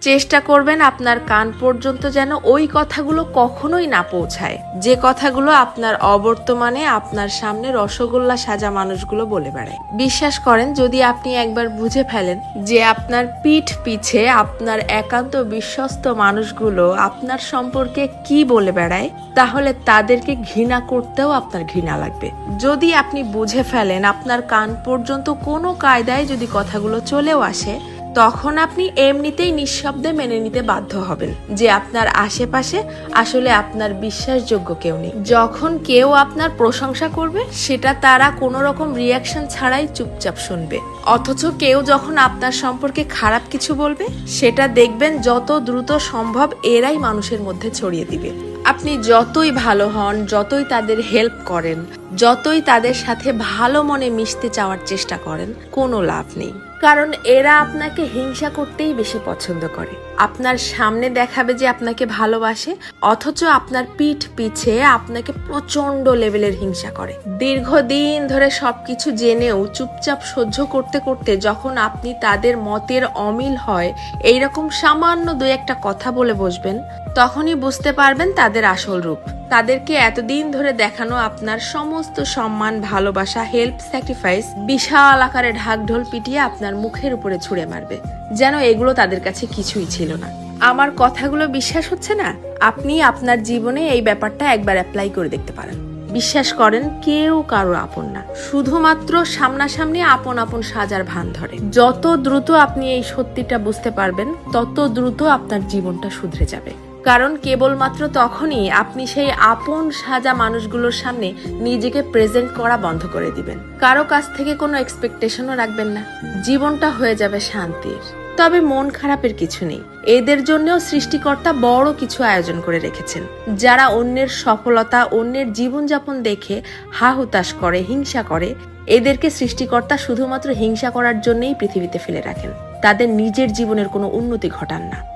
চেষ্টা করবেন আপনার কান পর্যন্ত যেন ওই কথাগুলো কখনোই না পৌঁছায়, যে কথাগুলো আপনার অবর্তমানে আপনার সামনে রসগোল্লা সাজা মানুষগুলো বলে বেড়ায়। বিশ্বাস করেন, যদি আপনি একবার বুঝে ফেলেন যে আপনার পিঠ পিছে আপনার একান্ত বিশ্বস্ত মানুষগুলো আপনার সম্পর্কে কি বলে বেড়ায়, তাহলে তাদেরকে ঘৃণা করতেও আপনার ঘৃণা লাগবে। যদি আপনি বুঝে ফেলেন আপনার কান পর্যন্ত কোনো কায়দায় যদি কথাগুলো চলেও আসে, তখন আপনি এমনিতেই নিঃশব্দে মেনে নিতে বাধ্য হবেন যে আপনার আশেপাশে আসলে আপনার বিশ্বাসযোগ্য কেউ নেই। যখন কেউ আপনার প্রশংসা করবে, সেটা তারা কোনো রকম রিয়াকশন ছাড়াই চুপচাপ শুনবে। অথচ কেউ যখন আপনার সম্পর্কে খারাপ কিছু বলবে, সেটা দেখবেন যত দ্রুত সম্ভব এরাই মানুষের মধ্যে ছড়িয়ে দিবে। আপনি যতই ভালো হন, যতই তাদের হেল্প করেন, যতই তাদের সাথে ভালো মনে মিশতে চাওয়ার চেষ্টা করেন, কোনো লাভ নেই। কারণ এরা আপনাকে হিংসা করতেই বেশি পছন্দ করে। আপনার সামনে দেখাবে যে আপনাকে ভালোবাসে, অথচ আপনার পিঠ পিছে আপনাকে প্রচন্ড লেভেলের হিংসা করে। দীর্ঘদিন ধরে সবকিছু জেনেও চুপচাপ সহ্য করতে করতে যখন আপনি তাদের মতের অমিল হয় এইরকম সামান্য দুই একটা কথা বলে বসবেন, তখনই বুঝতে পারবেন তাদের আসল রূপ। তাদেরকে এতদিন ধরে দেখানো আপনার সমস্ত সম্মান, ভালোবাসা, হেল্প, স্যাক্রিফাইস বিশাল আকারে ঢাকঢোল পিটিয়ে আপনার মুখের উপরে ছুঁড়ে মারবে, যেন এগুলো তাদের কাছে কিছুই ছিল না। আমার কথাগুলো বিশ্বাস হচ্ছে না? আপনি আপনার জীবনে এই ব্যাপারটা একবার অ্যাপ্লাই করে দেখতে পারেন। বিশ্বাস করেন, কেউ কারো আপন না, শুধুমাত্র সামনাসামনি আপন আপন সাজার ভান ধরে। যত দ্রুত আপনি এই সত্যিটা বুঝতে পারবেন, তত দ্রুত আপনার জীবনটা শুধরে যাবে। কারণ কেবলমাত্র তখনই আপনি সেই আপন সাজা মানুষগুলোর সামনে নিজেকে প্রেজেন্ট করা বন্ধ করে দিবেন। কারো কাছ থেকে কোনো এক্সপেকটেশনও রাখবেন না। জীবনটা হয়ে যাবে শান্তির। তবে মন খারাপের কিছু নেই। এদের জন্যও সৃষ্টিকর্তা বড় কিছু আয়োজন করে রেখেছেন। যারা অন্যের সফলতা, অন্যের জীবনযাপন দেখে হা হুতাশ করে, হিংসা করে, এদেরকে সৃষ্টিকর্তা শুধুমাত্র হিংসা করার জন্যই পৃথিবীতে ফেলে রাখেন। তাদের নিজের জীবনের কোনো উন্নতি ঘটান না।